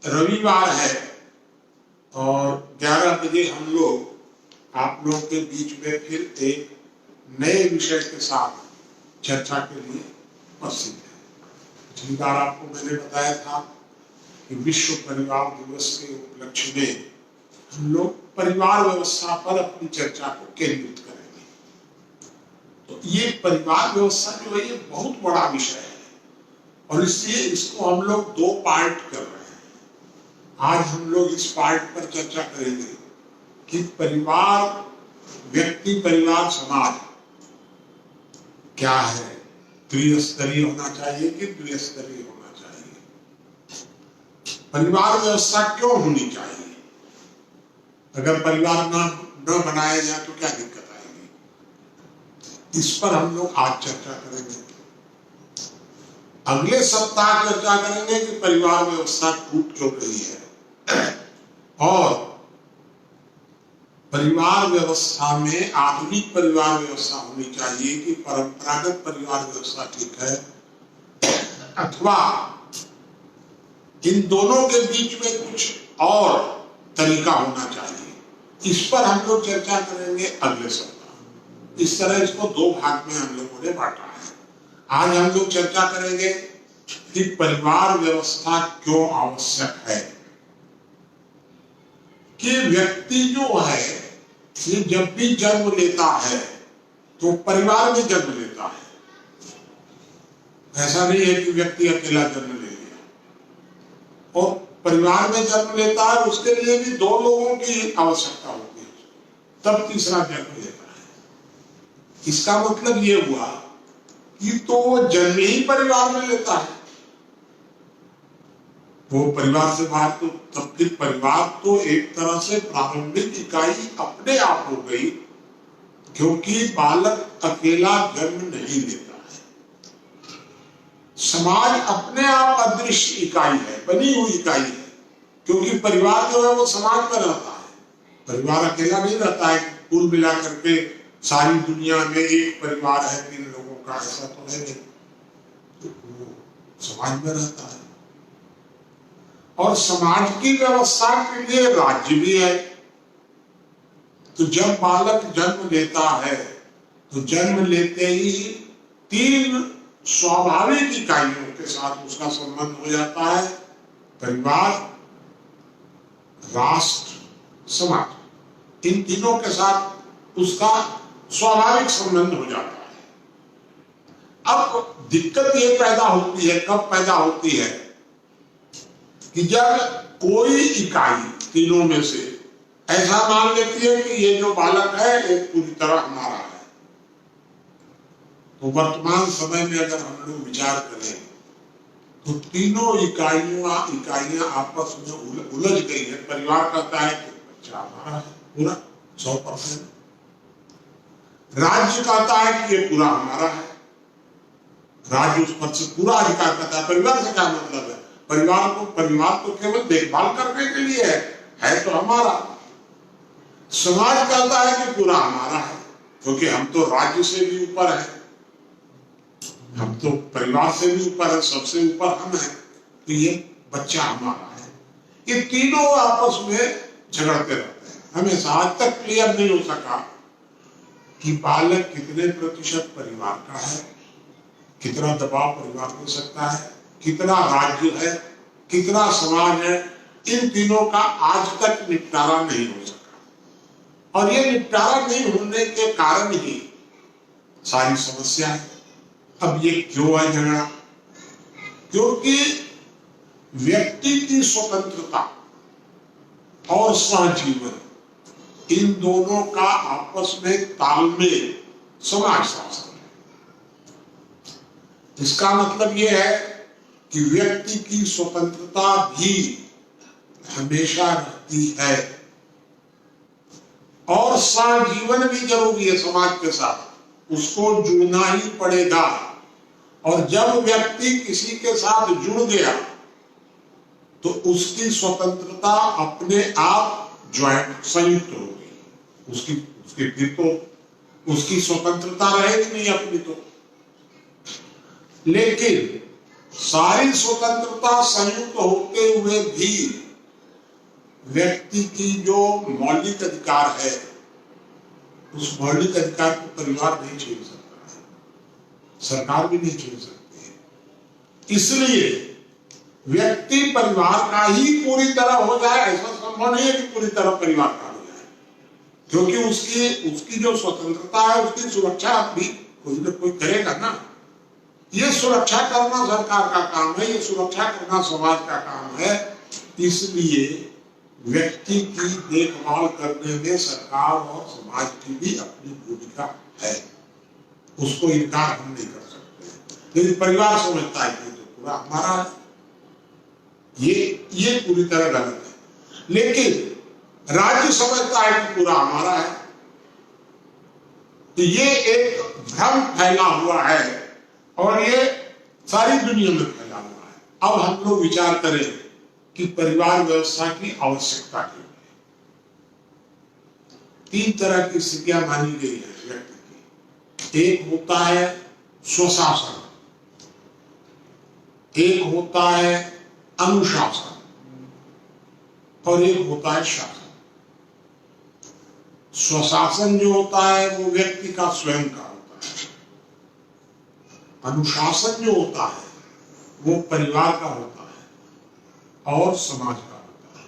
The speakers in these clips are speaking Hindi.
रविवार है और 11 बजे हम लोग आप लोगों के बीच में फिर एक नए विषय के साथ चर्चा के लिए उपस्थित है। पिछली बार आपको मैंने बताया था कि विश्व परिवार दिवस के उपलक्ष्य में हम लोग परिवार व्यवस्था पर अपनी चर्चा को केंद्रित करेंगे। तो ये परिवार व्यवस्था जो है ये बहुत बड़ा विषय है और इसलिए इसको हम लोग 2 पार्ट कर रहे हैं। आज हम लोग इस पार्ट पर चर्चा करेंगे कि परिवार, व्यक्ति, परिवार, समाज क्या है, त्रिस्तरीय होना चाहिए कि द्विस्तरीय होना चाहिए, परिवार व्यवस्था क्यों होनी चाहिए, अगर परिवार न बनाया जाए तो क्या दिक्कत आएगी, इस पर हम लोग आज चर्चा करेंगे। अगले सप्ताह चर्चा करेंगे कि परिवार व्यवस्था टूट क्यों रही है और परिवार व्यवस्था में आधुनिक परिवार व्यवस्था होनी चाहिए कि परंपरागत परिवार व्यवस्था ठीक है, अथवा इन दोनों के बीच में कुछ और तरीका होना चाहिए। इस पर हम लोग चर्चा करेंगे अगले सप्ताह। इस तरह इसको 2 भाग में हम लोगों ने बांटा है। आज हम लोग चर्चा करेंगे कि परिवार व्यवस्था क्यों आवश्यक है, कि व्यक्ति जो है ये जब भी जन्म लेता है तो परिवार में जन्म लेता है। ऐसा नहीं है कि व्यक्ति अकेला जन्म ले लिया, और परिवार में जन्म लेता है उसके लिए भी 2 लोगों की आवश्यकता होती है, तब तीसरा जन्म लेता है। इसका मतलब ये हुआ कि तो वो जन्म ही परिवार में लेता है, वो परिवार से बाहर तो तब फिर परिवार तो एक तरह से प्रारंभिक इकाई अपने आप हो गई, क्योंकि बालक अकेला जन्म नहीं लेता है। समाज अपने आप अदृश्य इकाई है, बनी हुई इकाई है, क्योंकि परिवार जो है वो समाज में रहता है। परिवार अकेला नहीं रहता है, कुल मिला करके सारी दुनिया में एक परिवार है 3 लोगों का, ऐसा तो है नहीं, तो वो समाज में रहता है। और समाज की व्यवस्था के लिए राज्य भी है। तो जब बालक जन्म लेता है तो जन्म लेते ही 3 स्वाभाविक इकाइयों के साथ उसका संबंध हो जाता है, परिवार, राष्ट्र, समाज। इन तीनों के साथ उसका स्वाभाविक संबंध हो जाता है। अब दिक्कत ये पैदा होती है, कब पैदा होती है कि जब कोई इकाई तीनों में से ऐसा मान लेती है कि ये जो बालक है ये पूरी तरह हमारा है। तो वर्तमान समय में अगर हम लोग विचार करें तो तीनों इकाइयां आपस में उलझ गई है। परिवार कहता है कि बच्चा हमारा है पूरा 100%, राज्य कहता है कि ये पूरा हमारा है, राज्य उस पर से पूरा अधिकार करता है। परिवार से क्या मतलब है, परिवार तो केवल देखभाल करने के लिए है तो हमारा। समाज कहता है कि पूरा हमारा है, क्योंकि हम तो राज्य से भी ऊपर है, हम तो परिवार से भी ऊपर है, सबसे ऊपर हम हैं, तो ये बच्चा हमारा है। ये तीनों आपस में झगड़ते रहते हैं हमेशा। आज तक क्लियर नहीं हो सका कि बालक कितने प्रतिशत परिवार का है, कितना दबाव परिवार दे सकता है, कितना राज्य है, कितना समाज है। इन तीनों का आज तक निपटारा नहीं हो सका, और ये निपटारा नहीं होने के कारण ही सारी समस्या है। अब ये क्यों है झगड़ा, क्योंकि व्यक्ति की स्वतंत्रता और सहजीवन, इन दोनों का आपस में तालमेल समाज शास्त्र है। इसका मतलब यह है कि व्यक्ति की स्वतंत्रता भी हमेशा रहती है और सहजीवन भी जरूरी है समाज के साथ, उसको जुड़ना ही पड़ेगा। और जब व्यक्ति किसी के साथ जुड़ गया तो उसकी स्वतंत्रता अपने आप ज्वाइंट संयुक्त होगी, उसकी फिर तो उसकी स्वतंत्रता रहेगी नहीं अपनी तो। लेकिन सारी स्वतंत्रता संयुक्त होते हुए भी व्यक्ति की जो मौलिक अधिकार है, उस मौलिक अधिकार को परिवार नहीं छीन सकता है, सरकार भी नहीं छीन सकती है। इसलिए व्यक्ति परिवार का ही पूरी तरह हो जाए ऐसा संभव नहीं है कि पूरी तरह परिवार का हो जाए, क्योंकि उसकी जो स्वतंत्रता है उसकी सुरक्षा भी कोई न कोई करेगा ना। ये सुरक्षा करना सरकार का काम है, ये सुरक्षा करना समाज का काम है। इसलिए व्यक्ति की देखभाल करने में सरकार और समाज की भी अपनी भूमिका है, उसको इनकार हम नहीं कर सकते। लेकिन परिवार समझता है कि तो पूरा हमारा है, ये पूरी तरह गलत है। लेकिन राज्य समझता है कि पूरा हमारा है, तो ये एक भ्रम फैला हुआ है और ये सारी दुनिया में फैला हुआ है। अब हम लोग विचार करें कि परिवार व्यवस्था की आवश्यकता क्यों है। 3 तरह की स्थितियां मानी गई है व्यक्ति की। एक होता है स्वशासन, एक होता है अनुशासन और एक होता है शासन। स्वशासन जो होता है वो व्यक्ति का स्वयं का होता है, अनुशासन जो होता है वो परिवार का होता है और समाज का होता है,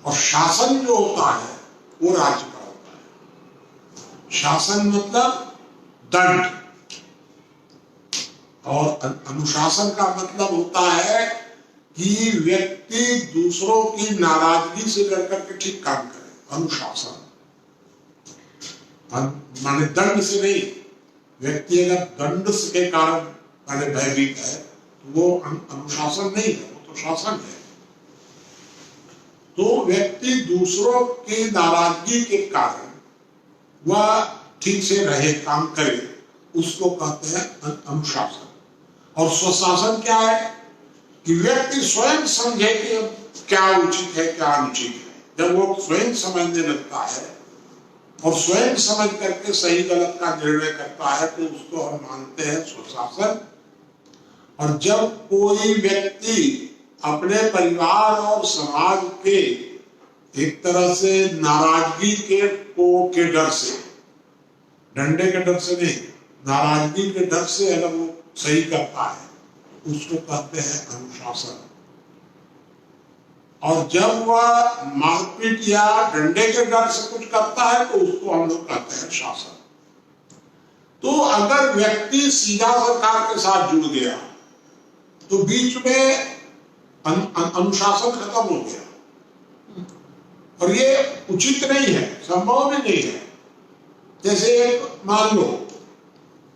और शासन जो होता है वो राज्य का होता है। शासन मतलब दंड, और अनुशासन का मतलब होता है कि व्यक्ति दूसरों की नाराजगी से डरकर के ठीक काम करे। अनुशासन माने दंड से नहीं। व्यक्ति अगर दंड के कारण माने भयभीत है तो वो अनुशासन नहीं है, वो तो शासन है। तो व्यक्ति दूसरों की नाराजगी के कारण वह ठीक से रहे, काम करे, उसको कहते हैं अनुशासन। और स्वशासन क्या है कि व्यक्ति स्वयं समझे कि क्या उचित है क्या अनुचित है। जब वो स्वयं समझने लगता है और स्वयं समझ करके सही गलत का निर्णय करता है तो उसको हम मानते हैं स्वशासन। और जब कोई व्यक्ति अपने परिवार और समाज के एक तरह से नाराजगी के डर से, डंडे के डर से नहीं, नाराजगी के डर से अगर वो सही करता है उसको कहते हैं अनुशासन। और जब वह मारपीट या डंडे के डर से कुछ करता है तो उसको हम लोग कहते हैं शासन। तो अगर व्यक्ति सीधा सरकार के साथ जुड़ गया तो बीच में अनुशासन खत्म हो गया, और ये उचित नहीं है, संभव भी नहीं है। जैसे एक मान लो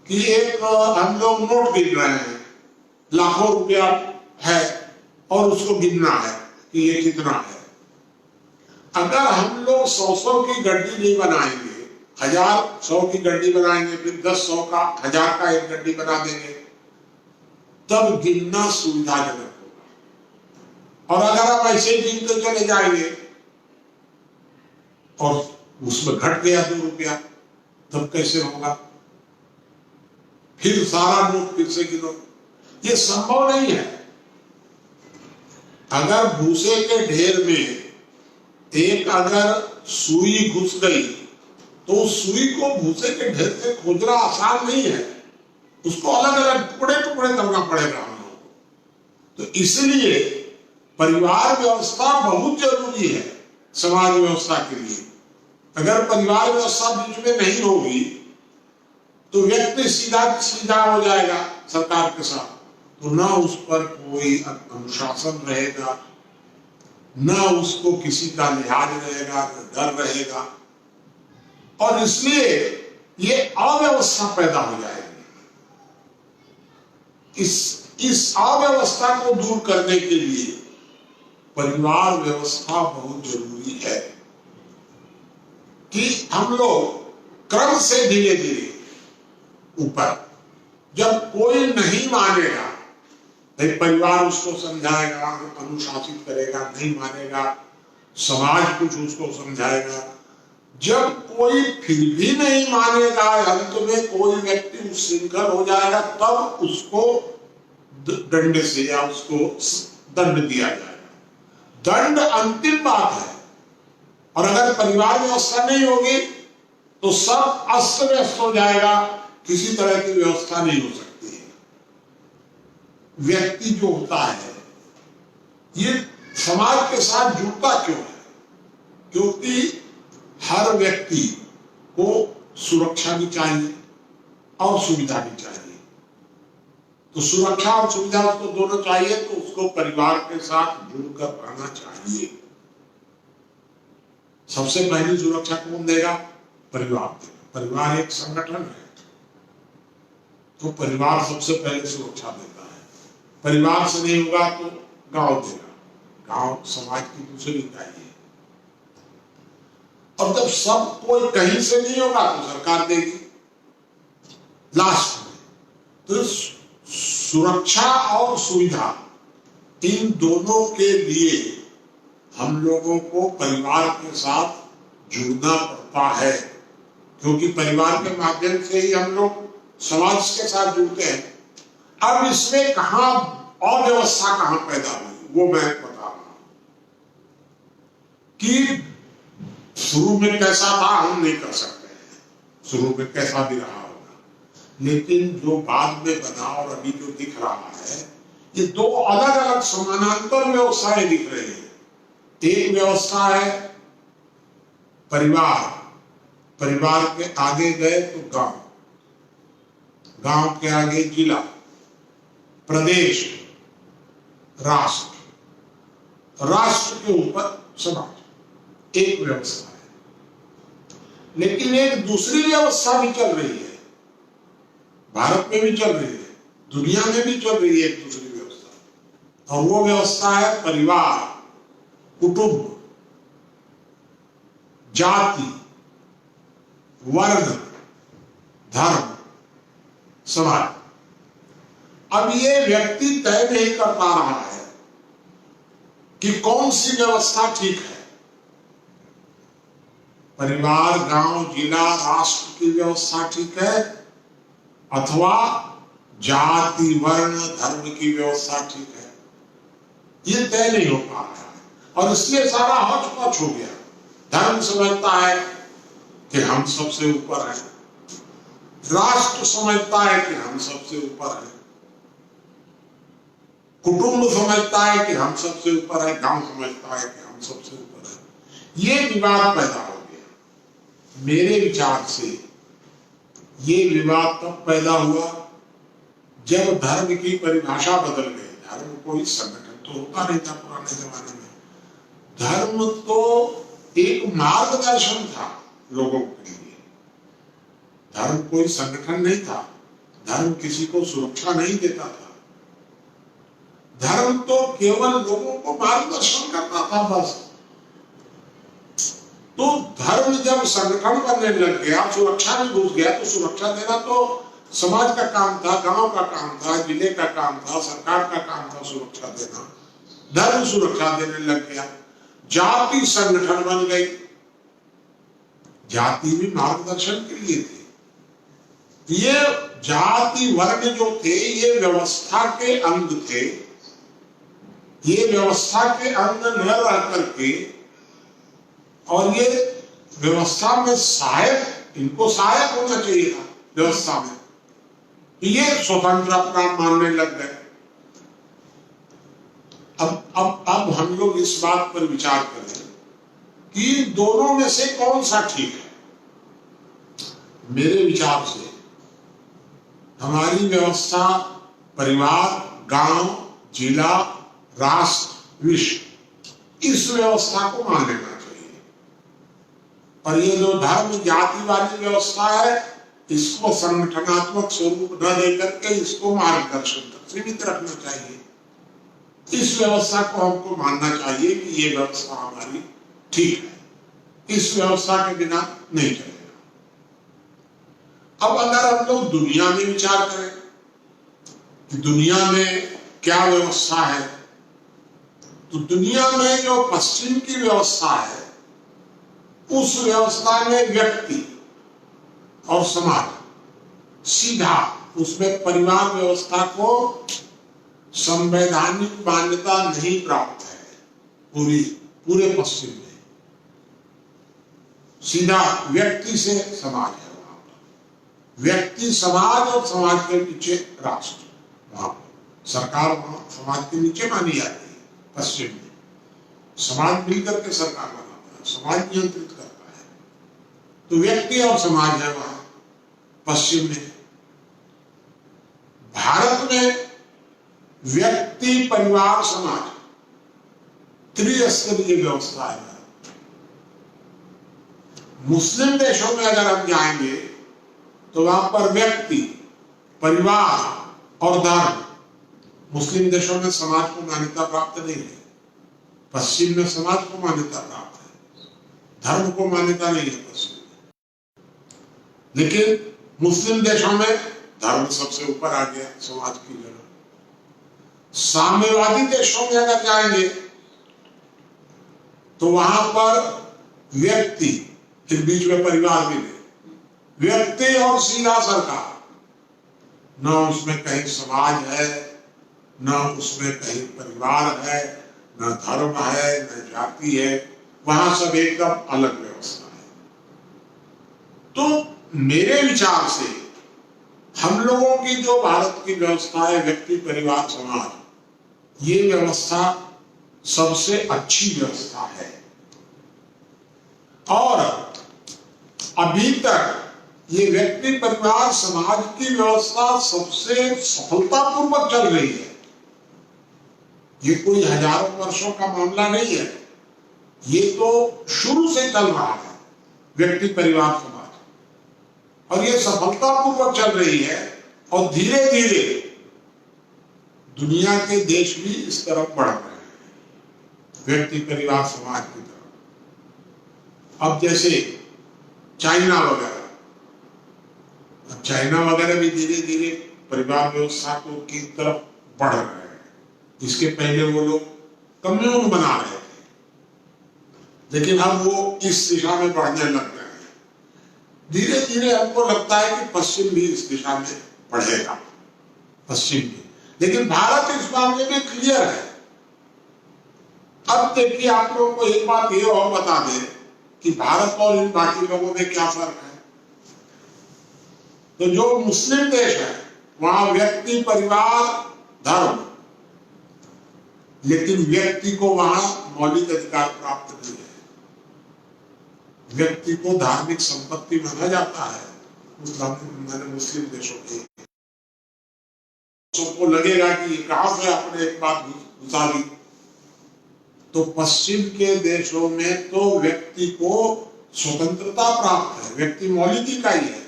कि एक हम लोग नोट गिन रहे हैं, लाखों रुपया है और उसको गिनना है कि ये कितना है। अगर हम लोग 100 की गड्डी नहीं बनाएंगे, 1000 की गड्डी बनाएंगे, फिर 10 100 का 1000 का एक गड्डी बना देंगे, तब गिनना सुविधाजनक होगा। और अगर हम ऐसे गिनते चले जाएंगे और उसमें घट गया 2 रुपया, तब कैसे होगा? फिर सारा नोट फिर से गिनो, ये संभव नहीं है। अगर भूसे के ढेर में एक अगर सुई घुस गई तो उस सुई को भूसे के ढेर से खोजना आसान नहीं है, उसको अलग अलग टुकड़े टुकड़े करना पड़ेगा हम लोगों को। तो इसलिए परिवार व्यवस्था बहुत जरूरी है समाज व्यवस्था के लिए। अगर परिवार व्यवस्था बीच में नहीं होगी तो व्यक्ति सीधा सीधा हो जाएगा सरकार के साथ, तो ना उस पर कोई अनुशासन रहेगा, ना उसको किसी का लिहाज रहेगा, डर रहेगा, और इसलिए ये अव्यवस्था पैदा हो जाएगी। इस अव्यवस्था को दूर करने के लिए परिवार व्यवस्था बहुत जरूरी है कि हम लोग क्रम से धीरे धीरे ऊपर, जब कोई नहीं मानेगा, एक परिवार उसको समझाएगा, अनुशासित करेगा, नहीं मानेगा, समाज कुछ उसको समझाएगा। जब कोई फिर भी नहीं मानेगा, अंत में कोई व्यक्ति उच्छृंखल हो जाएगा, तब उसको डंडे से या उसको दंड दिया जाएगा। दंड अंतिम बात है। और अगर परिवार व्यवस्था नहीं होगी तो सब अस्त व्यस्त हो जाएगा, किसी तरह की व्यवस्था नहीं हो सकती है। व्यक्ति जो होता है ये समाज के साथ जुड़ता क्यों है? क्योंकि हर व्यक्ति को सुरक्षा भी चाहिए और सुविधा भी चाहिए। तो सुरक्षा और सुविधा उसको दोनों चाहिए, तो उसको परिवार के साथ जुड़कर रहना चाहिए। सबसे पहली सुरक्षा कौन देगा? परिवार देगा। परिवार एक संगठन है, तो परिवार सबसे पहले सुरक्षा देता है। परिवार से नहीं होगा तो गांव देगा, गांव समाज की दूसरी इकाई है। और जब सब कोई कहीं से नहीं होगा तो सरकार देगी लास्ट में। तो सुरक्षा और सुविधा इन दोनों के लिए हम लोगों को परिवार के साथ जुड़ना पड़ता है, क्योंकि परिवार के माध्यम से ही हम लोग समाज के साथ जुड़ते हैं। अब इसमें कहां अव्यवस्था कहां पैदा हुई वो मैं बता रहा हूं कि शुरू में कैसा था हम नहीं कर सकते हैं, शुरू में कैसा भी रहा होगा, लेकिन जो बाद में बना और अभी जो दिख रहा है ये दो अलग अलग समानांतर व्यवस्थाएं दिख रही है। एक व्यवस्था है परिवार, परिवार के आगे गए तो गांव, गांव के आगे जिला, प्रदेश, राष्ट्र, राष्ट्र के ऊपर समाज, एक व्यवस्था है। लेकिन एक दूसरी व्यवस्था भी चल रही है, भारत में भी चल रही है, दुनिया में भी चल रही है एक दूसरी व्यवस्था, और वो व्यवस्था है परिवार, कुटुंब, जाति, वर्ण, धर्म, समाज। अब ये व्यक्ति तय नहीं कर पा रहा है कि कौन सी व्यवस्था ठीक है। परिवार, गांव, जिला, राष्ट्र की व्यवस्था ठीक है अथवा जाति, वर्ण, धर्म की व्यवस्था ठीक है, ये तय नहीं हो पा रहा है। और इसलिए सारा हौच-पौच हो गया। धर्म समझता है कि हम सबसे ऊपर हैं, राष्ट्र समझता है कि हम सबसे ऊपर हैं, कुटुंब समझता है कि हम सबसे ऊपर है, गांव समझता है कि हम सबसे ऊपर है। ये विवाद पैदा हो गया। मेरे विचार से ये विवाद तब पैदा हुआ जब धर्म की परिभाषा बदल गई। धर्म कोई संगठन तो होता नहीं था पुराने जमाने में, धर्म तो एक मार्गदर्शन था लोगों के लिए। धर्म कोई संगठन नहीं था, धर्म किसी को सुरक्षा नहीं देता था, धर्म तो केवल लोगों को मार्गदर्शन करता था बस। तो धर्म जब संगठन बनने लग गया, सुरक्षा में घुस गया, तो सुरक्षा देना तो समाज का काम था, गांव का काम था, जिले का काम था, सरकार का काम था सुरक्षा देना। धर्म सुरक्षा देने लग गया, जाति संगठन बन गई। जाति भी मार्गदर्शन के लिए थे। ये जाति वर्ण जो थे ये व्यवस्था के अंग थे। ये व्यवस्था के अंग न रह करके और ये व्यवस्था में सहायक, इनको सहायक होना चाहिए था व्यवस्था में, ये स्वतंत्र अपना मानने लग गए। अब हम लोग इस बात पर विचार करें कि दोनों में से कौन सा ठीक है। मेरे विचार से हमारी व्यवस्था परिवार, गांव, जिला, राष्ट्र, विश्व, इस व्यवस्था को मान लेना चाहिए। और ये जो धर्म जाति वाली व्यवस्था है इसको संगठनात्मक स्वरूप न देकर के इसको मार्गदर्शन तक सीमित रखना चाहिए। इस व्यवस्था को हमको मानना चाहिए कि ये व्यवस्था हमारी ठीक है, इस व्यवस्था के बिना नहीं चलेगा। अब अगर हम लोग दुनिया में विचार करें कि दुनिया में क्या व्यवस्था है, तो दुनिया में जो पश्चिम की व्यवस्था है उस व्यवस्था में व्यक्ति और समाज सीधा उसमें परिवार व्यवस्था को संवैधानिक मान्यता नहीं प्राप्त है पूरे पश्चिम में। सीधा व्यक्ति से समाज है वहां पर, व्यक्ति समाज और समाज के नीचे राष्ट्र, वहां पर सरकार वहां समाज के नीचे मानी जाती है। पश्चिम में समाज मिलकर के सरकार बनाता है, समाज नियंत्रित करता है, तो व्यक्ति और समाज है वहां पश्चिम में। भारत में व्यक्ति परिवार समाज त्रिस्तरीय व्यवस्था है। मुस्लिम देशों में अगर हम जाएंगे तो वहां पर व्यक्ति परिवार और धर्म, मुस्लिम देशों में समाज को मान्यता प्राप्त नहीं है, पश्चिम में समाज को मान्यता प्राप्त है, धर्म को मान्यता नहीं है पश्चिम में। लेकिन मुस्लिम देशों में धर्म सबसे ऊपर आ गया समाज की जगह। साम्यवादी देशों में अगर जाएंगे तो वहां पर व्यक्ति, फिर बीच में परिवार भी है, व्यक्ति और सीधा सरकार, न उसमें कहीं समाज है, न उसमें कहीं परिवार है, न धर्म है, न जाति है, वहां सब एकदम अलग व्यवस्था है। तो मेरे विचार से हम लोगों की जो भारत की व्यवस्था है, व्यक्ति परिवार समाज, ये व्यवस्था सबसे अच्छी व्यवस्था है। और अभी तक ये व्यक्ति परिवार समाज की व्यवस्था सबसे सफलतापूर्वक चल रही है। ये कोई हजारों वर्षों का मामला नहीं है, ये तो शुरू से चल रहा है व्यक्ति परिवार समाज, और ये सफलतापूर्वक चल रही है। और धीरे धीरे दुनिया के देश भी इस तरफ बढ़ रहे हैं, व्यक्ति परिवार समाज की तरफ। अब जैसे चाइना वगैरह भी धीरे धीरे परिवार व्यवस्था की तरफ बढ़ रहे हैं। इसके पहले वो लोग कम्यून बना रहे थे, लेकिन अब वो इस दिशा में बढ़ने लग गए हैं। धीरे धीरे हमको लगता है कि पश्चिम भी इस दिशा में बढ़ेगा, पश्चिम भी। लेकिन भारत इस मामले में क्लियर है। अब देखिए, आप लोगों को एक बात ये और बता दें कि भारत और इन बाकी लोगों में क्या फर्क है। तो जो मुस्लिम देश है वहां व्यक्ति परिवार धर्म, लेकिन व्यक्ति को वहां मौलिक अधिकार प्राप्त नहीं है। व्यक्ति को धार्मिक संपत्ति माना जाता है मुस्लिम देशों के। सबको लगेगा कि कहां से आपने एक बात घुसा दी। तो पश्चिम के देशों में तो व्यक्ति को स्वतंत्रता प्राप्त है, व्यक्ति मौलिक इकाई है,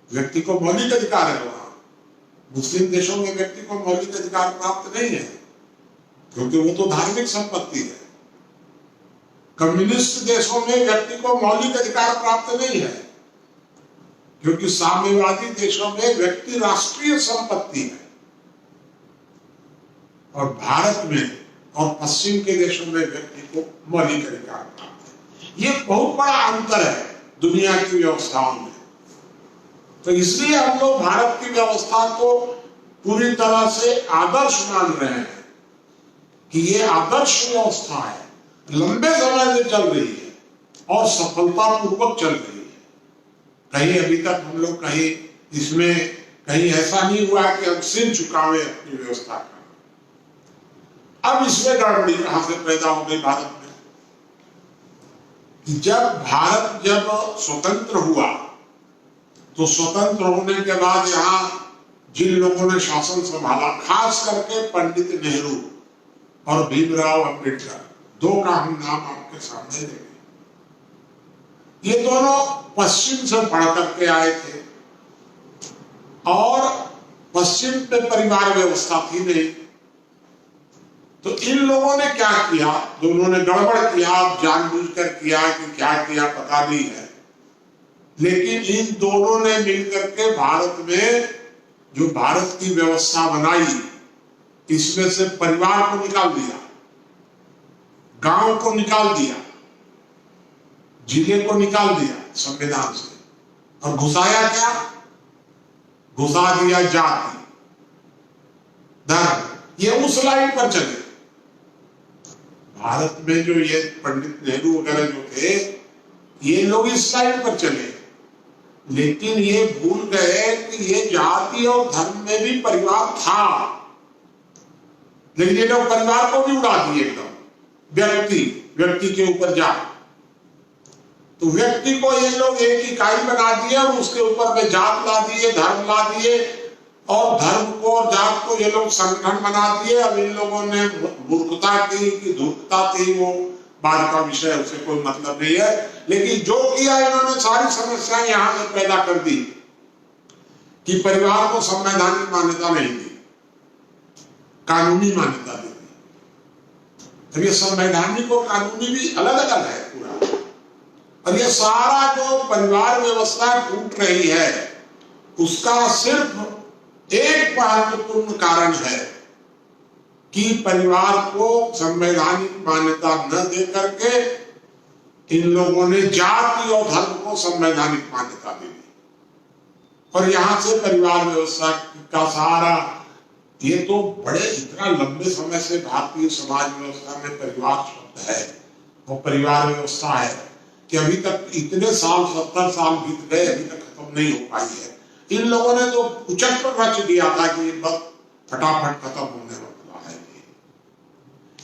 व्यक्ति को मौलिक अधिकार है। वहां मुस्लिम देशों में व्यक्ति को मौलिक अधिकार प्राप्त नहीं है, क्योंकि वो तो धार्मिक संपत्ति है। कम्युनिस्ट देशों में व्यक्ति को मौलिक अधिकार प्राप्त नहीं है, क्योंकि साम्यवादी देशों में व्यक्ति राष्ट्रीय संपत्ति है। और भारत में और पश्चिम के देशों में व्यक्ति को मौलिक अधिकार प्राप्त है। ये बहुत बड़ा अंतर है दुनिया की व्यवस्थाओं में। तो इसलिए हम लोग भारत की व्यवस्था को पूरी तरह से आदर्श मान रहे हैं कि ये आदर्श व्यवस्था है, लंबे समय से चल रही है और सफलतापूर्वक चल रही है। कहीं अभी तक हम लोग कहीं इसमें कहीं ऐसा नहीं हुआ कि हम सिर झुकावे अपनी व्यवस्था का। अब इसमें गड़बड़ी कहां से पैदा हो गई भारत में कि भारत जब स्वतंत्र हुआ तो स्वतंत्र होने के बाद यहाँ जिन लोगों ने शासन संभाला, खास करके पंडित नेहरू और भीमराव अंबेडकर, दो का हम नाम आपके सामने देंगे। ये दोनों पश्चिम से पढ़ करके आए थे और पश्चिम में परिवार व्यवस्था थी नहीं। तो इन लोगों ने क्या किया, दोनों ने गड़बड़ किया, जानबूझकर किया कि क्या किया पता नहीं है, लेकिन इन दोनों ने मिलकर के भारत में जो भारत की व्यवस्था बनाई, इसमें से परिवार को निकाल दिया, गांव को निकाल दिया, जिले को निकाल दिया संविधान से, और घुसाया क्या, घुसा दिया जाति धर्म। ये उस लाइन पर चले। भारत में जो ये पंडित नेहरू वगैरह जो थे, ये लोग इस लाइन पर चले, लेकिन ये भूल गए कि ये जाति और धर्म में भी परिवार था। लेकिन ये लोग परिवार को भी उड़ा दिए एकदम, व्यक्ति के ऊपर जा, तो व्यक्ति को ये लोग एक इकाई बना दिए और उसके ऊपर में जात ला दिए, धर्म ला दिए, और धर्म को और जात को ये लोग संगठन बना दिए। अब इन लोगों ने मूर्खता की कि धूर्तता थी, वो बाद का विषय, उससे कोई मतलब नहीं है। लेकिन जो किया इन्होंने, सारी समस्याएं यहां से पैदा कर दी कि परिवार को संवैधानिक मान्यता नहीं दी, कानूनी मान्यता दे दी। अब ये संवैधानिक और कानूनी भी अलग अलग है पूरा। और ये सारा जो परिवार व्यवस्था टूट रही है, उसका सिर्फ एक महत्वपूर्ण कारण है कि परिवार को संवैधानिक मान्यता न दे करके इन लोगों ने जाति और धर्म को संवैधानिक मान्यता दे दी। और यहां से परिवार व्यवस्था का सारा, ये तो बड़े इतना लंबे समय से भारतीय समाज व्यवस्था में परिवार शब्द है, वो परिवार व्यवस्था है कि अभी तक इतने साल, 70 साल बीत गए, अभी तक खत्म नहीं हो पाई है। इन लोगों ने तो उचट पर रच दिया था कि बस फटाफट खत्म होने वाला है।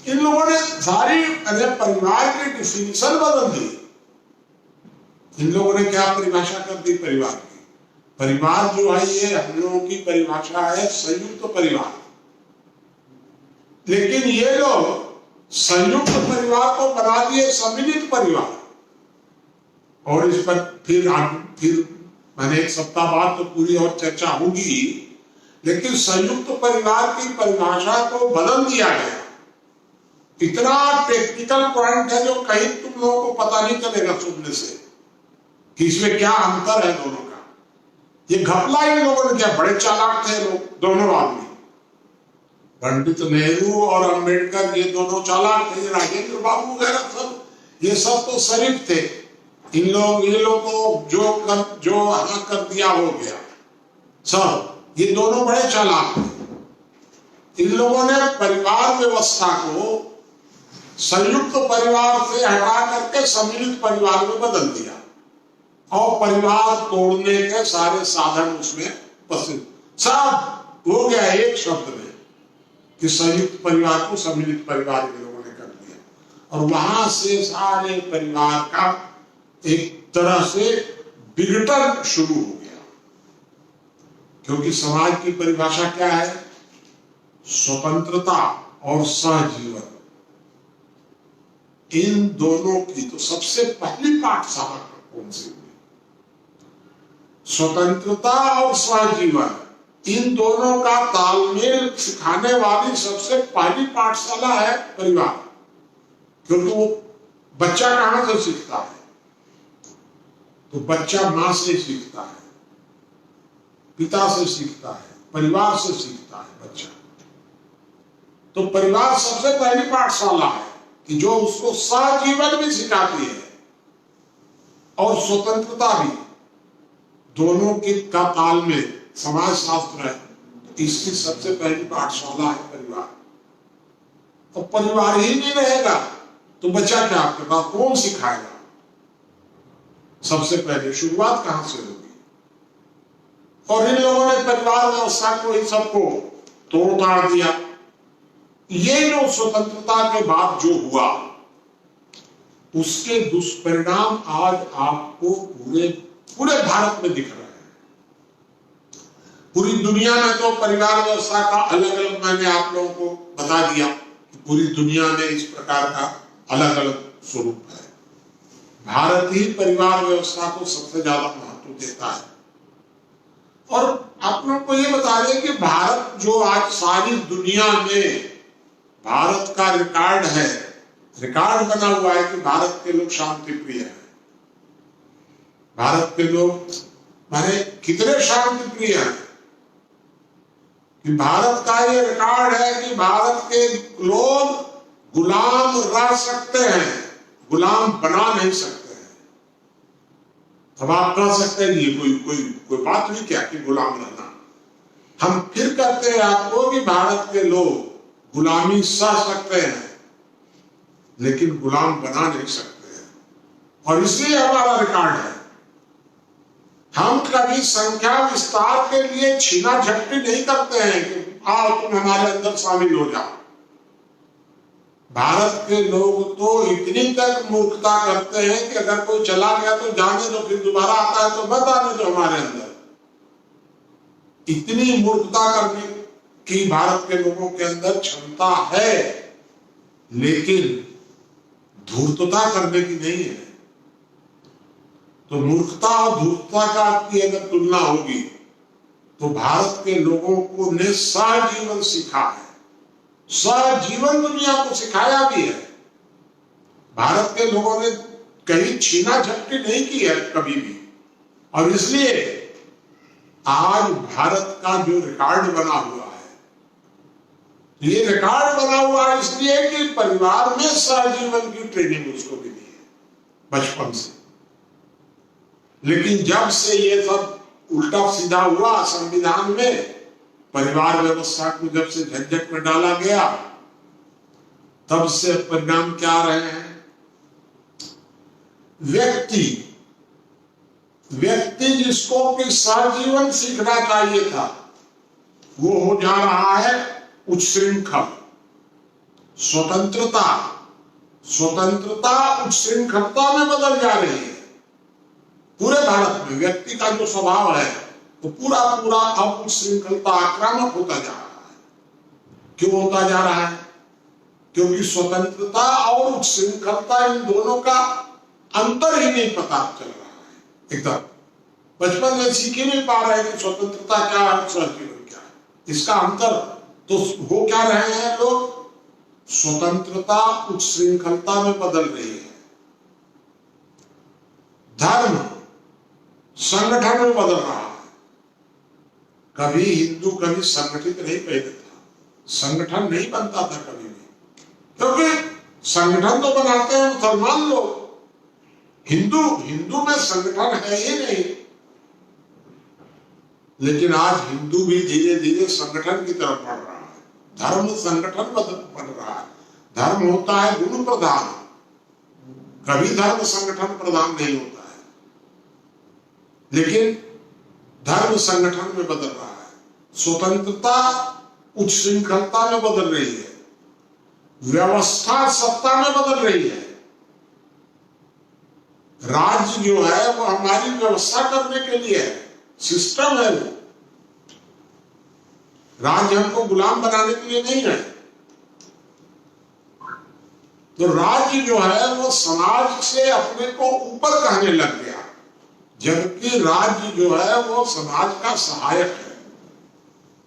इन लोगों ने सारी परिवार की डिफिनिशन बदल दी। इन लोगों ने क्या परिभाषा कर दी परिवार की? परिवार जो है, ये हम लोगों की परिभाषा है संयुक्त परिवार, लेकिन ये लोग संयुक्त परिवार को बना दिए सम्मिलित परिवार। और इस पर फिर मैंने एक सप्ताह बाद तो पूरी और चर्चा होगी, लेकिन संयुक्त परिवार की परिभाषा को बदल दिया गया। इतना टेक्निकल पॉइंट है जो कहीं तुम लोगों को पता नहीं चलेगा सुनने से कि इसमें क्या अंतर है दोनों का। ये घपला इन लोगों ने किया, बड़े चालाक थे लोग, दोनों आदमी, पंडित नेहरू और अंबेडकर, ये दोनों चालाक थे। राजेंद्र बाबू वगैरह सब, ये सब तो शरीफ थे। इन लोग को जो हाँ कर दिया हो गया सब। ये दोनों बड़े चालाक थे। इन लोगों ने परिवार व्यवस्था को संयुक्त परिवार से हटा करके सम्मिलित परिवार में बदल दिया, और परिवार तोड़ने के सारे साधन उसमें उपस्थित, सब हो गया एक शब्द में कि संयुक्त परिवार को सम्मिलित परिवार इन लोगों ने कर दिया। और वहां से सारे परिवार का एक तरह से विघटन शुरू हो गया, क्योंकि समाज की परिभाषा क्या है? स्वतंत्रता और सहजीवन। इन दोनों की तो सबसे पहली पाठशाला कौन सी हुई? स्वतंत्रता और सहजीवन, इन दोनों का तालमेल सिखाने वाली सबसे पहली पाठशाला है परिवार। क्योंकि वो बच्चा कहां से सीखता है? तो बच्चा मां से सीखता है, पिता से सीखता है, परिवार से सीखता है बच्चा। तो परिवार सबसे पहली पाठशाला है कि जो उसको सहजीवन भी सिखाती है और स्वतंत्रता भी, दोनों के का तालमेल समाज शास्त्र है। तो इसकी सबसे पहली पाठशाला है परिवार। और परिवार ही नहीं रहेगा तो बच्चा क्या करेगा? कौन सिखाएगा? सबसे पहले शुरुआत कहां से होगी? और इन लोगों ने परिवार व्यवस्था को, इन सबको तोड़ ताड़ दिया। ये जो स्वतंत्रता के बाद जो हुआ, उसके दुष्परिणाम आज आपको पूरे भारत में दिख रहे हैं। पूरी दुनिया में तो परिवार व्यवस्था का अलग अलग, मैंने आप लोगों को बता दिया कि पूरी दुनिया में इस प्रकार का अलग अलग स्वरूप है। भारत ही परिवार व्यवस्था को सबसे ज्यादा महत्व देता है। और आप लोग को ये बता दें कि भारत जो आज सारी दुनिया में भारत का रिकॉर्ड है, रिकॉर्ड बना हुआ है कि भारत के लोग शांति प्रिय हैं। भारत के लोग माने कितने शांति प्रिय हैं कि भारत का ये रिकॉर्ड है कि भारत के लोग गुलाम रह सकते हैं, गुलाम बना नहीं सकते हैं। अब आप कह सकते हैं ये कोई बात नहीं क्या कि गुलाम रहना। हम फिर कहते हैं आपको कि भारत के लोग गुलामी सह सकते हैं लेकिन गुलाम बना नहीं सकते हैं, और इसलिए हमारा रिकॉर्ड है। हम कभी संख्या विस्तार के लिए छीना झपटी नहीं करते हैं कि आओ तुम हमारे अंदर शामिल हो जाओ। भारत के लोग तो इतनी तक मूर्खता करते हैं कि अगर कोई चला गया तो जाने दो, फिर दोबारा आता है तो मत आने दो हमारे अंदर। इतनी मूर्खता करने की भारत के लोगों के अंदर क्षमता है, लेकिन धूर्तता करने की नहीं है। तो मूर्खता और धूर्तता का आपकी अगर तुलना होगी तो भारत के लोगों को ने सहजीवन सीखा है, सहजीवन दुनिया को सिखाया भी है। भारत के लोगों ने कहीं छीना झपटी नहीं की है कभी भी, और इसलिए आज भारत का जो रिकॉर्ड बना हुआ है, ये रिकॉर्ड बना हुआ है इसलिए कि परिवार में सहजीवन की ट्रेनिंग उसको मिली है बचपन से। लेकिन जब से ये सब उल्टा सीधा हुआ संविधान में, परिवार व्यवस्था को जब से झंझट में डाला गया, तब से परिणाम क्या रहे हैं? व्यक्ति जिसको कि सहजीवन सीखना चाहिए था, वो हो जा रहा है उच्छृंखल। स्वतंत्रता उच्छृंखलता में बदल जा रही है। पूरे भारत में व्यक्ति का जो स्वभाव है वो पूरा अब उच्छृंखलता, आक्रामक होता जा रहा है। क्यों होता जा रहा है? क्योंकि स्वतंत्रता और उच्छृंखलता, इन दोनों का अंतर ही नहीं पता चल रहा है। एकदम बचपन में सीख ही नहीं पा रहे कि स्वतंत्रता क्या है, सहजीवन क्या है। इसका अंतर तो हो क्या रहे हैं लोग? स्वतंत्रता उच्छृंखलता में बदल रही है। धर्म संगठन में बदल रहा है। कभी हिंदू कभी संगठित नहीं पहले था, संगठन नहीं बनता था कभी भी, क्योंकि संगठन तो बनाते हैं मुसलमान लोग। हिंदू में संगठन है ही नहीं। लेकिन आज हिंदू भी धीरे धीरे संगठन की तरफ बढ़ रहा है। धर्म संगठन बन रहा है। धर्म होता है गुण प्रधान, कभी धर्म संगठन प्रधान नहीं होता है। लेकिन धर्म संगठन में बदल रहा है। स्वतंत्रता उच्छृंखलता में बदल रही है। व्यवस्था सत्ता में बदल रही है। राज्य जो है वो हमारी व्यवस्था करने के लिए है, सिस्टम है वो। राज्य हमको गुलाम बनाने के लिए नहीं है। तो राज्य जो है वो समाज से अपने को ऊपर कहने लग गया, जबकि राज्य जो है वो समाज का सहायक है।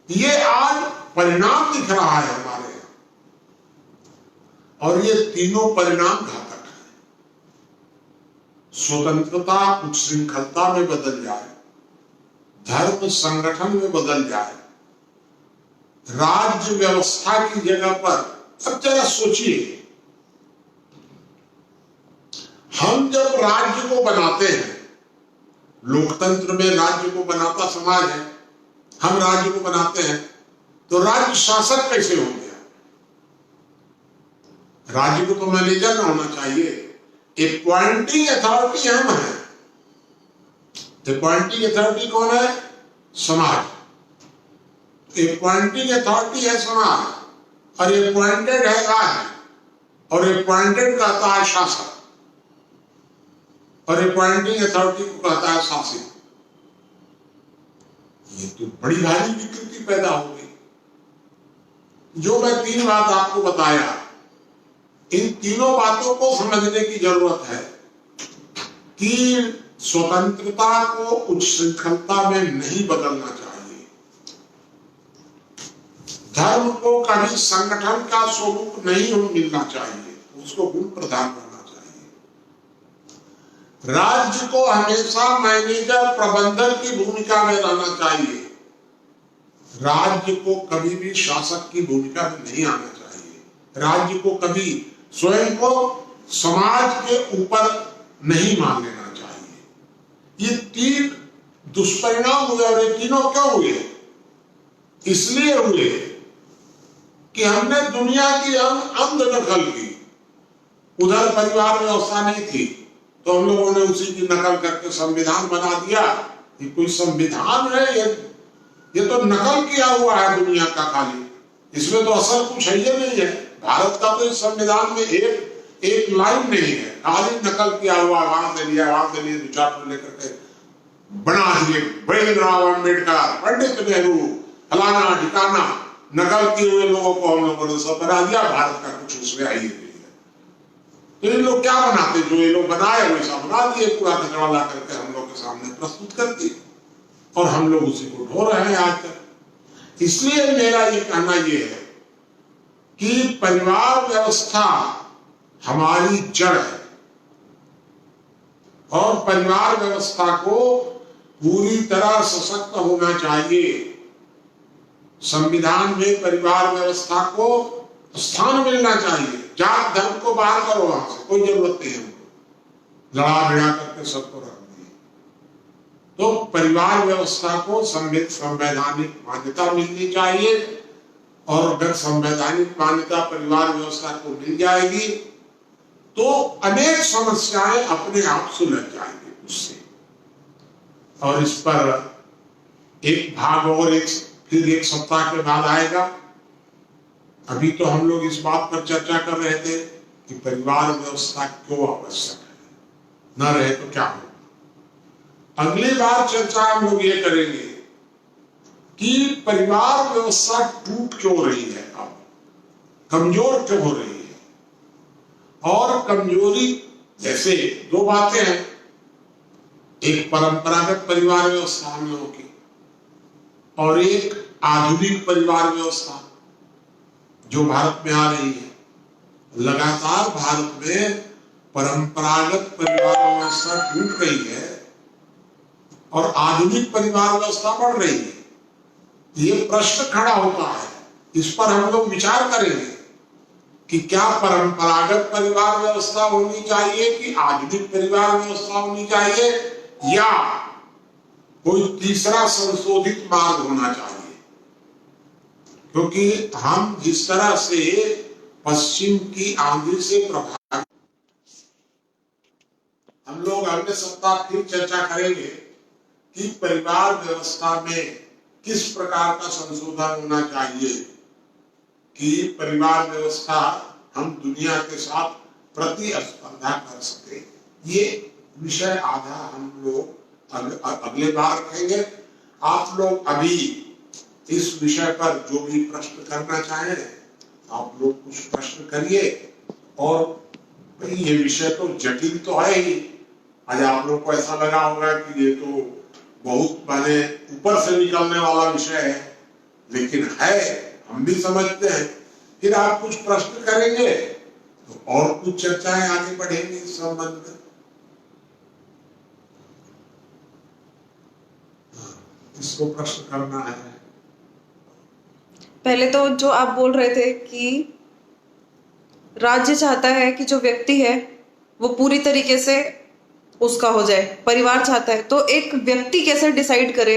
ये आज परिणाम दिख रहा है हमारे यहाँ, और ये तीनों परिणाम घातक है। स्वतंत्रता उच्छृंखलता में बदल जाए, धर्म संगठन में बदल जाए, राज्य व्यवस्था की जगह पर। अब जरा सोचिए, हम जब राज्य को बनाते हैं, लोकतंत्र में राज्य को बनाता समाज है, हम राज्य को बनाते हैं, तो राज्य शासक कैसे हो गया? राज्य को तो मैनेजर ना होना चाहिए। अपॉइंटिंग अथॉरिटी हम हैं। अपॉइंटिंग अथॉरिटी कौन है? समाज। अपॉइंटिंग अथॉरिटी है समाज, और अपॉइंटेड है राज्य, और अपॉइंटेड कहता है शासक, और अपॉइंटिंग अथॉरिटी को कहता है शासित। ये तो बड़ी भारी विकृति पैदा हो गई। जो मैं तीन बात आपको बताया, इन तीनों बातों को समझने की जरूरत है कि स्वतंत्रता को उच्छृंखलता में नहीं बदलना चाहिए। धर्म को कभी संगठन का स्वरूप नहीं मिलना चाहिए, उसको गुण प्रदान करना चाहिए। राज्य को हमेशा मैनेजर प्रबंधक की भूमिका में रहना चाहिए। राज्य को कभी भी शासक की भूमिका में नहीं आना चाहिए। राज्य को कभी स्वयं को समाज के ऊपर नहीं मान लेना चाहिए। ये तीन दुष्परिणाम हुए, और ये तीनों क्यों हुए? इसलिए हुए कि हमने दुनिया की अंध नकल की। उधर परिवार व्यवस्था नहीं थी तो हम लोगों ने उसी की नकल करके संविधान बना दिया। ये कोई संविधान है? ये तो नकल किया हुआ है दुनिया का खाली, इसमें तो असर कुछ है ही नहीं है। भारत का तो इस संविधान में एक लाइन नहीं है, खाली नकल किया हुआ, वहां से लिया वहां से लिए, दो चार लेकर के बना दिए। भीमराव अम्बेडकर, पंडित नेहरू, फलाना ठिकाना, नकल किए हुए लोगों को हम लोगों ने सब बना दिया। भारत का कुछ उसमें आई नहीं है। तो ये लोग क्या बनाते, जो ये लोग बनाए वैसा बना दिए, पूरा कचरा ला करके हम लोग के सामने प्रस्तुत कर दिए और हम लोग उसी को ढो रहे हैं आज तक। इसलिए मेरा ये कहना ये है कि परिवार व्यवस्था हमारी जड़ है और परिवार व्यवस्था को पूरी तरह सशक्त होना चाहिए। संविधान में परिवार व्यवस्था को स्थान मिलना चाहिए। जात धर्म को बाहर करो, वहां से कोई जरूरत नहीं है हमको, लड़ा भिड़ा करके सबको रख दिए। तो परिवार व्यवस्था को संवैधानिक मान्यता मिलनी चाहिए और अगर संवैधानिक मान्यता परिवार व्यवस्था को मिल जाएगी तो अनेक समस्याएं अपने आप सुलझ जाएंगी उससे। और इस पर एक भाग और फिर एक सप्ताह के बाद आएगा। अभी तो हम लोग इस बात पर चर्चा कर रहे थे कि परिवार व्यवस्था क्यों आवश्यक है, न रहे तो क्या होगा। अगली बार चर्चा हम लोग ये करेंगे कि परिवार व्यवस्था टूट क्यों रही है, अब कमजोर क्यों हो रही है। और कमजोरी जैसे दो बातें हैं, एक परंपरागत परिवार व्यवस्था हम लोगों की और एक आधुनिक परिवार व्यवस्था जो भारत में आ रही है। लगातार भारत में परंपरागत परिवार व्यवस्था टूट रही है और आधुनिक परिवार व्यवस्था बढ़ रही है। ये प्रश्न खड़ा होता है, इस पर हम लोग विचार करेंगे कि क्या परंपरागत परिवार व्यवस्था होनी चाहिए कि आधुनिक परिवार व्यवस्था होनी चाहिए या कोई तीसरा संशोधित मार्ग होना चाहिए। क्योंकि हम जिस तरह से पश्चिम की आंधी से प्रभावित, हम लोग अगले सप्ताह फिर चर्चा करेंगे कि परिवार व्यवस्था में किस प्रकार का संशोधन होना चाहिए कि परिवार व्यवस्था हम दुनिया के साथ प्रतिस्पर्धा कर सके। ये विषय आधा हम लोग अगले बार रखेंगे। आप लोग अभी इस विषय पर जो भी प्रश्न करना चाहें आप लोग कुछ प्रश्न करिए। और ये विषय तो जटिल तो है ही, आज आप लोग को ऐसा लगा होगा कि ये तो बहुत माने ऊपर से निकलने वाला विषय है, लेकिन है, हम भी समझते हैं। फिर आप कुछ प्रश्न करेंगे तो और कुछ चर्चाएं आगे बढ़ेंगी इस संबंध में। इसको प्रश्न करना है। पहले तो जो आप बोल रहे थे कि राज्य चाहता है कि जो व्यक्ति है वो पूरी तरीके से उसका हो जाए, परिवार चाहता है, तो एक व्यक्ति कैसे डिसाइड करे?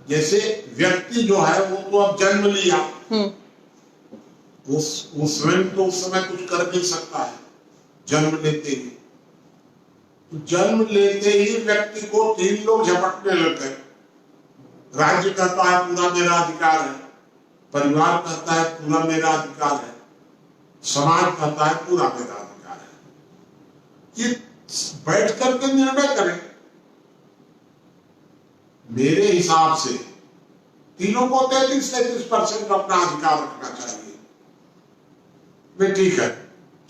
जैसे व्यक्ति जो है वो तो अब जन्म लिया, वो स्वयं तो उस समय कुछ कर नहीं सकता है। जन्म लेते ही व्यक्ति को तीन लोग झपटने लग गए। राज्य कहता है पूरा मेरा अधिकार है, परिवार कहता है पूरा मेरा अधिकार है, समाज कहता है पूरा मेरा अधिकार है। ये बैठ करके निर्णय करें। मेरे हिसाब से तीनों को 33% अपना अधिकार रखना चाहिए। वे ठीक है,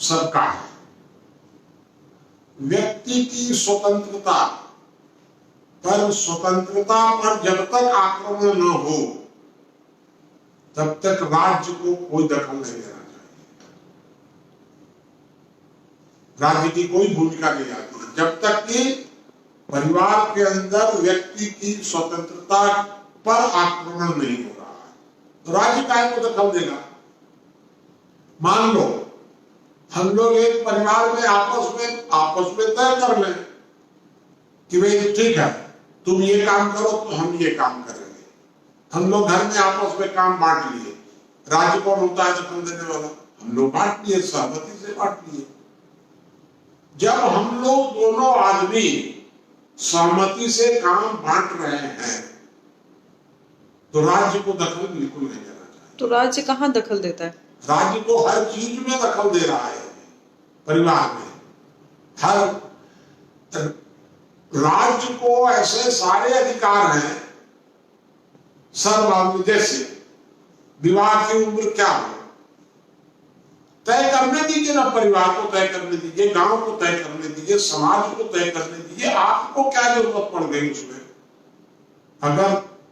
सबका है। व्यक्ति की स्वतंत्रता पर जब तक आक्रमण न हो तब तक राज्य को कोई दखल नहीं लेना चाहिए। राज्य की कोई भूमिका नहीं आती जब तक कि परिवार के अंदर व्यक्ति की स्वतंत्रता पर आक्रमण नहीं हो रहा है, तो राज्य काहे को दखल देगा। मान लो हम लोग एक परिवार में आपस में तय कर लें कि भाई ठीक है तुम ये काम करो तो हम ये काम करेंगे। हम लोग घर में आपस में काम बांट लिए, राज्य कौन होता है दखल देने वाला? हम लोग बांट लिए, सहमति से बांट लिए। जब हम लोग दोनों आदमी सहमति से काम बांट रहे हैं तो राज्य को दखल बिल्कुल नहीं देना चाहिए। तो राज्य कहाँ दखल देता है? राज्य को हर चीज में दखल दे रहा है। परिवार में हर राज्य को ऐसे सारे अधिकार हैं सर्वमान्य, जैसे विवाह की उम्र क्या हो तय करने दीजिए ना, परिवार को तय करने दीजिए, गांव को तय करने दीजिए, समाज को तय करने दीजिए। आपको क्या जरूरत पड़ गई उसमें?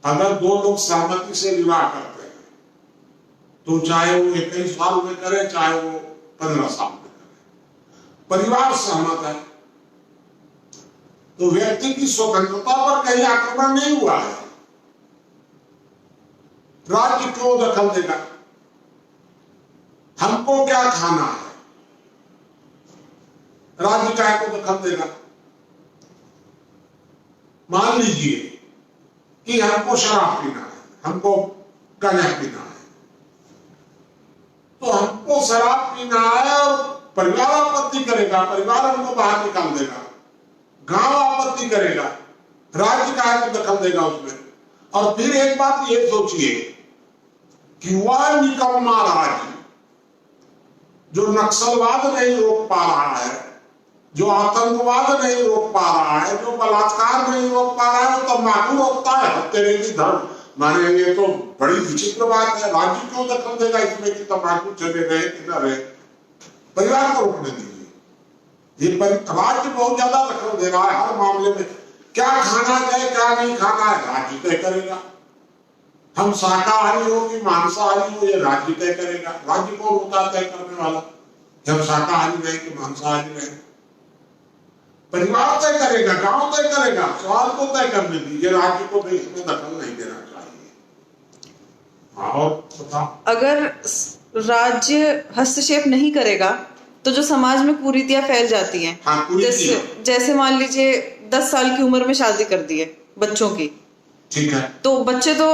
अगर दो लोग सहमति से विवाह करते हैं तो चाहे वो 21 साल में करे, चाहे वो 15 साल में करे, परिवार सहमत है तो व्यक्ति की स्वतंत्रता पर कहीं आक्रमण नहीं हुआ है। राज्य क्यों दखल देगा? हमको क्या खाना है, राज्य क्या को दखल देगा? मान लीजिए कि हमको शराब पीना है, हमको गांजा पीना है, तो हमको शराब पीना है और परिवार आपत्ति करेगा, परिवार हमको बाहर निकाल देगा, गांव आपत्ति करेगा, राज्य का दखल देगा उसमें। और फिर एक बात ये सोचिए कि वह निकम्मा राज्य जो नक्सलवाद नहीं रोक पा रहा है, जो आतंकवाद नहीं रोक पा रहा है, जो बलात्कार नहीं रोक पा रहा है, वो तंबाकू रोकता है, हत्या की धर्म माने। ये तो बड़ी विचित्र बात है। राज्य क्यों दखल देगा इसमें कि तंबाकू चले रहे कि न रहे? परिवार को रोकने दीजिए। ये राज्य बहुत ज्यादा दखल दे रहा है हर मामले में। क्या खाना है क्या नहीं खाना है राज्य तय करेगा। हम शाकाहारी हो कि मांसाहारी हो ये राज्य तय करेगा। राज्य कौन होता है तय करने वाला? हम शाकाहारी रहे कि मांसाहारी रहे, परिवार तय करेगा, गांव तय करेगा। सवाल को तय करने दीजिए, राज्य को भी इसमें दखल नहीं देना चाहिए। और बताओ, अगर राज्य हस्तक्षेप नहीं करेगा तो जो समाज में कुरीतियां फैल जाती हैं। हाँ, जैसे मान लीजिए 10 साल की उम्र में शादी कर दी है बच्चों की, ठीक है, तो बच्चे तो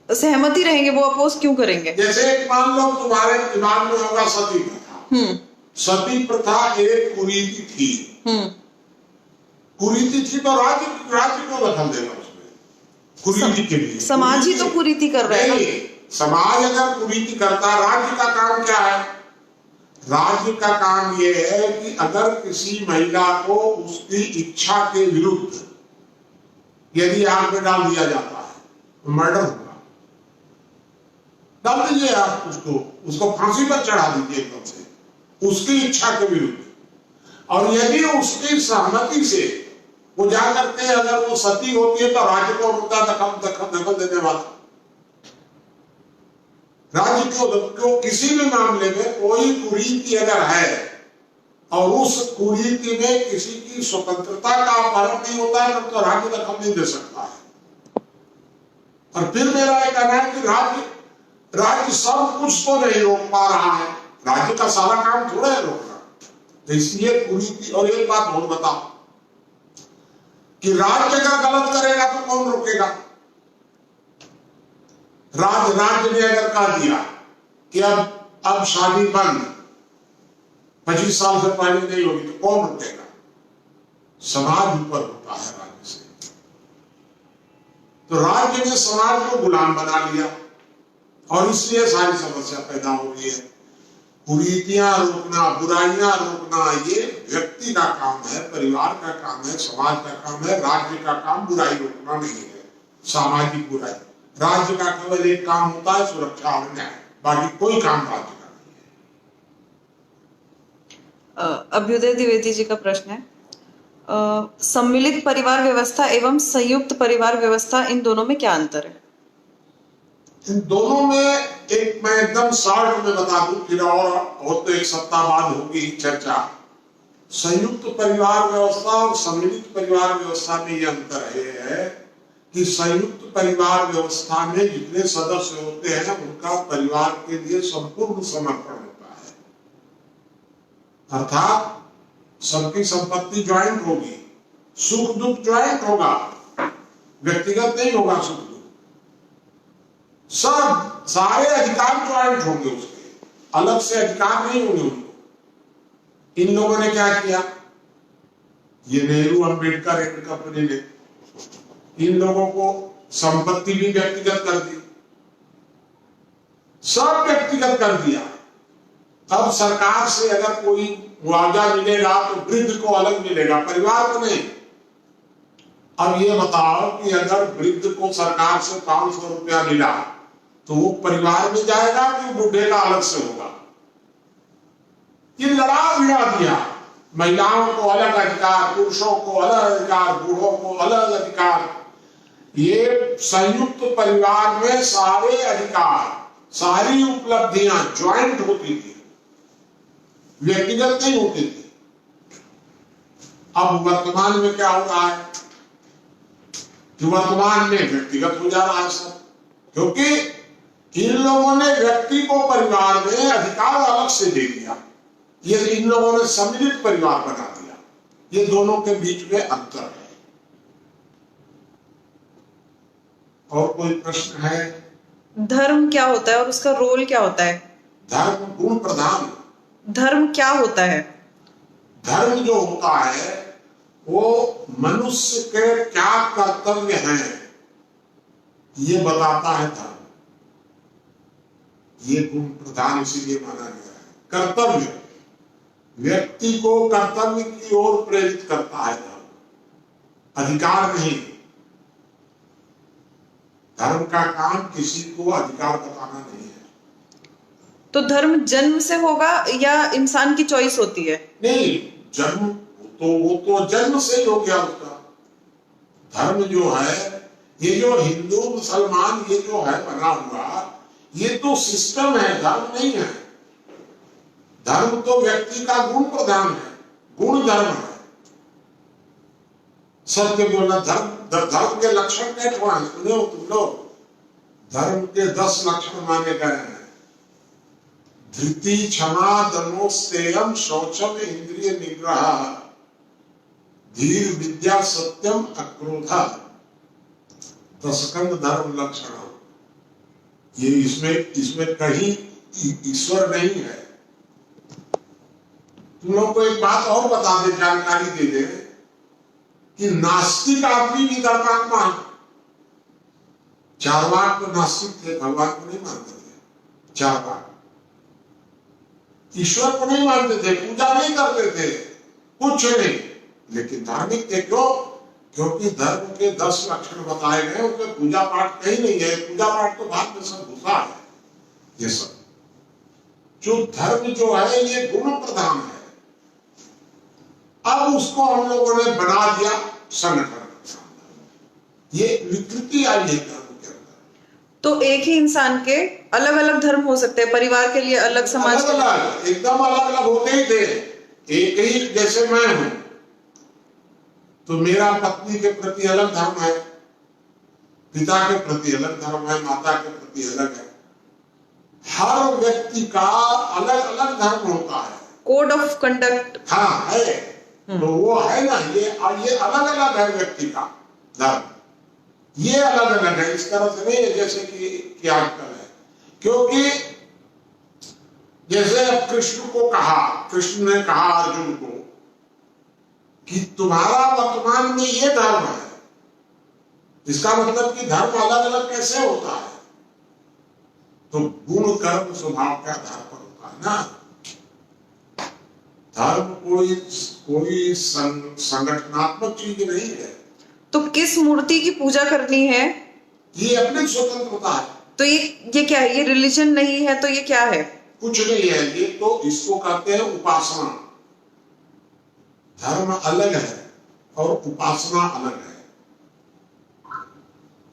सहमति रहेंगे, वो अपोज क्यों करेंगे? जैसे मान लो तुम्हारे दिमाग में होगा सती प्रथा। सती प्रथा एक कुरीति थी। कुरीति थी तो राज्य को दखल देगा उसमें कुरीति के लिए। समाज ही तो कुरीति कर रहा है। समाज अगर कुरीति करता, राज्य का काम क्या है? राज्य का काम यह है कि अगर किसी महिला को उसकी इच्छा के विरुद्ध यदि आग में डाल दिया जाता है तो मर्डर होगा, डाल दीजिए आप उसको फांसी पर चढ़ा दीजिए एकदम से उसकी इच्छा के विरुद्ध। और यदि उसकी सहमति से वो जा करके अगर वो सती होती है तो राज्य को होता दखल देने वाला। राज्य क्यों किसी भी मामले में कोई कुरीति अगर है और उस कुरीति में किसी की स्वतंत्रता का अपहरण नहीं होता है तो राज्य दखल नहीं दे सकता है। और फिर मेरा एक कहना है कि राज्य सब कुछ तो नहीं रोक पा रहा है, राज्य का सारा काम थोड़ा है रोकना, तो इसलिए कुरीति। और एक बात और बताओ कि राज्य अगर गलत करेगा तो कौन रोकेगा? राज्य ने अगर कह दिया कि अब शादी बंद, 25 साल से पहले नहीं होगी, तो कौन रोकेगा? समाज ऊपर होता है राज्य से। तो राज्य ने समाज को गुलाम बना लिया और इसलिए सारी समस्या पैदा हो रही है। कुरीतियां रोकना, बुराइयां रोकना ये व्यक्ति का काम है, परिवार का काम है, समाज का काम है। राज्य का काम बुराई रोकना नहीं है, सामाजिक बुराई। राज्य का केवल एक काम होता है सुरक्षा और न्याय, बाकी कोई काम राज्य का नहीं है। अभ्युदय द्विवेदी जी का प्रश्न है, सम्मिलित परिवार व्यवस्था एवं संयुक्त परिवार व्यवस्था, इन दोनों में क्या अंतर है? इन दोनों में एक मैं एकदम शॉर्ट में बता दूं, फिर और तो एक सप्ताह बाद होगी चर्चा। संयुक्त परिवार व्यवस्था और सम्मिलित परिवार व्यवस्था में यह अंतर है कि संयुक्त परिवार व्यवस्था में जितने सदस्य होते हैं उनका परिवार के लिए संपूर्ण समर्पण होता है, अर्थात सबकी संपत्ति ज्वाइंट होगी, सुख दुख ज्वाइंट होगा, व्यक्तिगत नहीं होगा सुख दुख। सब सारे अधिकार ज्वाइंट होंगे उसके, अलग से अधिकार नहीं होंगे उनको। इन लोगों ने क्या किया, ये नेहरू अंबेडकर एंड कंपनी ने इन लोगों को संपत्ति भी व्यक्तिगत कर दी, सब व्यक्तिगत कर दिया। अब सरकार से अगर कोई मुआवजा मिलेगा तो वृद्ध को अलग मिलेगा, परिवार को नहीं। अब ये बताओ कि अगर वृद्ध को सरकार से 500 रुपया मिला तो वो परिवार में जाएगा कि बूढ़े का अलग से होगा? ये लड़ा भिड़ा दिया, महिलाओं को अलग अधिकार, पुरुषों को अलग अधिकार, बूढ़ों को अलग अधिकार। ये संयुक्त परिवार में सारे अधिकार, सारी उपलब्धियां ज्वाइंट होती थी, व्यक्तिगत नहीं होती थी। अब वर्तमान में क्या हो रहा है कि वर्तमान में व्यक्तिगत हो जा रहा है सब, क्योंकि इन लोगों ने व्यक्ति को परिवार में अधिकार अलग से दे दिया। ये इन लोगों ने सम्मिलित परिवार बना दिया। ये दोनों के बीच में अंतर है। और कोई प्रश्न है? धर्म क्या होता है और उसका रोल क्या होता है? धर्म गुण प्रधान। धर्म क्या होता है? धर्म जो होता है वो मनुष्य के क्या कर्तव्य हैं ये बताता है धर्म। ये गुण प्रधान इसीलिए माना गया है। कर्तव्य, व्यक्ति को कर्तव्य की ओर प्रेरित करता है धर्म, अधिकार नहीं। धर्म का काम किसी को अधिकार बताना नहीं है। तो धर्म जन्म से होगा या इंसान की चॉइस होती है? नहीं, जन्म तो वो तो जन्म से ही हो गया उसका। धर्म जो है, ये जो हिंदू मुसलमान ये जो है बना हुआ, ये तो सिस्टम है, धर्म नहीं है। धर्म तो व्यक्ति का गुण प्रधान है, गुण धर्म है। सत्य बोलना धर्म। धर्म के लक्षण क्या है सुनो तुम लोग। धर्म के 10 लक्षण माने गए हैं। धृति, क्षमा, दमो, स्तेयम, शौचम, इंद्रिय निग्रह, धीर, विद्या, सत्यम, अक्रोध। 10 धर्म लक्षण। ये इसमें कहीं ईश्वर नहीं है। तुम लोग को एक बात और बता दे, जानकारी दे दे कि नास्तिक आदमी भी धर्मात्मा है। चारवाक तो नास्तिक थे, भगवान को नहीं मानते थे। चारवाक ईश्वर को नहीं मानते थे, पूजा नहीं करते थे, कुछ नहीं, लेकिन धार्मिक थे। क्यों? क्योंकि धर्म के 10 लक्षण बताए गए, उसमें पूजा पाठ कहीं नहीं है। पूजा पाठ तो बाद में सब घुसा है। ये सब जो धर्म जो है ये गुण प्रधान है। अब उसको हम लोगों ने बना दिया संगठन। ये विकृति आई है धर्म के अंदर। तो एक ही इंसान के अलग अलग धर्म हो सकते हैं, परिवार के लिए अलग, समाज अलग अलग, एकदम अलग अलग होते ही थे। एक ही, जैसे मैं हूं तो मेरा पत्नी के प्रति अलग धर्म है, पिता के प्रति अलग धर्म है, माता के प्रति अलग है। हर व्यक्ति का अलग अलग धर्म होता है, कोड ऑफ कंडक्ट। हाँ है। तो वो है ना, ये अलग अलग है व्यक्ति का धर्म, ये अलग अलग है। इस तरह से नहीं है जैसे कि आजकल है। क्योंकि जैसे अब कृष्ण ने कहा अर्जुन को कि तुम्हारा वर्तमान में ये धर्म है। इसका मतलब कि धर्म अलग अलग कैसे होता है? तो गुण कर्म स्वभाव के आधार पर होता है ना। धर्म कोई संगठनात्मक चीज नहीं है। तो किस मूर्ति की पूजा करनी है, ये अपनी स्वतंत्रता है। तो ये क्या है? ये रिलीजन नहीं है तो ये क्या है? कुछ नहीं है। ये तो इसको कहते हैं उपासना। धर्म अलग है और उपासना अलग है।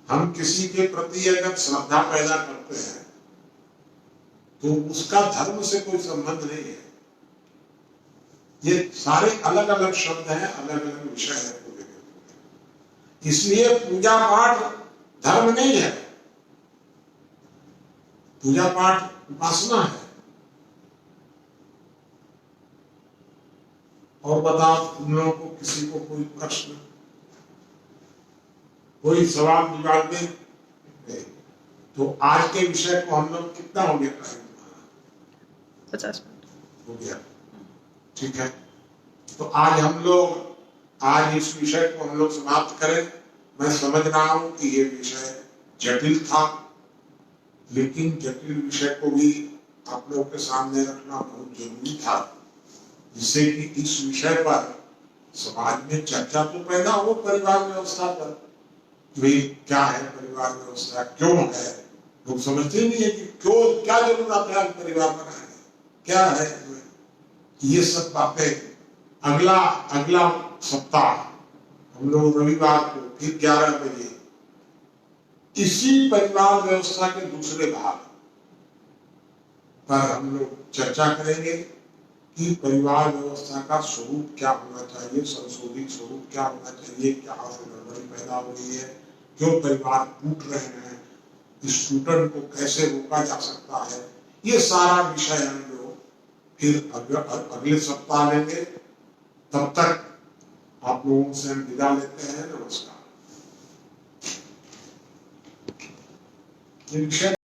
हम किसी के प्रति अगर श्रद्धा पैदा करते हैं तो उसका धर्म से कोई संबंध नहीं है। ये सारे अलग अलग शब्द हैं, अलग अलग विषय है पूरे के पूरे। इसलिए पूजा पाठ धर्म नहीं है, पूजा पाठ उपासना है। और बताओ तुम लोगों को, किसी को कोई प्रश्न, कोई सवाल विवाद में? तो आज के विषय को हम लोग कितना हो गया टाइम? 50 मिनट हो गया, ठीक है। तो आज इस विषय को हम लोग समाप्त करें। मैं समझ रहा हूं कि ये विषय जटिल था, लेकिन जटिल विषय को भी आप लोगों के सामने रखना बहुत जरूरी था, जिससे कि इस विषय पर समाज में चर्चा तो पैदा हो परिवार व्यवस्था पर। भाई क्या है परिवार व्यवस्था, क्यों है? लोग समझते नहीं है कि क्यों, क्या जरूरत है परिवार बनाने, क्या है ये सब बातें। अगला सप्ताह हम लोग रविवार को फिर 11 बजे इसी परिवार व्यवस्था के दूसरे भाग पर हम लोग चर्चा करेंगे कि परिवार व्यवस्था का स्वरूप क्या होना चाहिए, संशोधित स्वरूप क्या होना चाहिए, क्या गड़बड़ी पैदा हो रही है, क्यों परिवार टूट रहे हैं, इस टूटन को कैसे रोका जा सकता है। ये सारा विषय हम लोग फिर अगले सप्ताह लेंगे। तब तक आप लोगों से हम विदा लेते हैं। नमस्कार।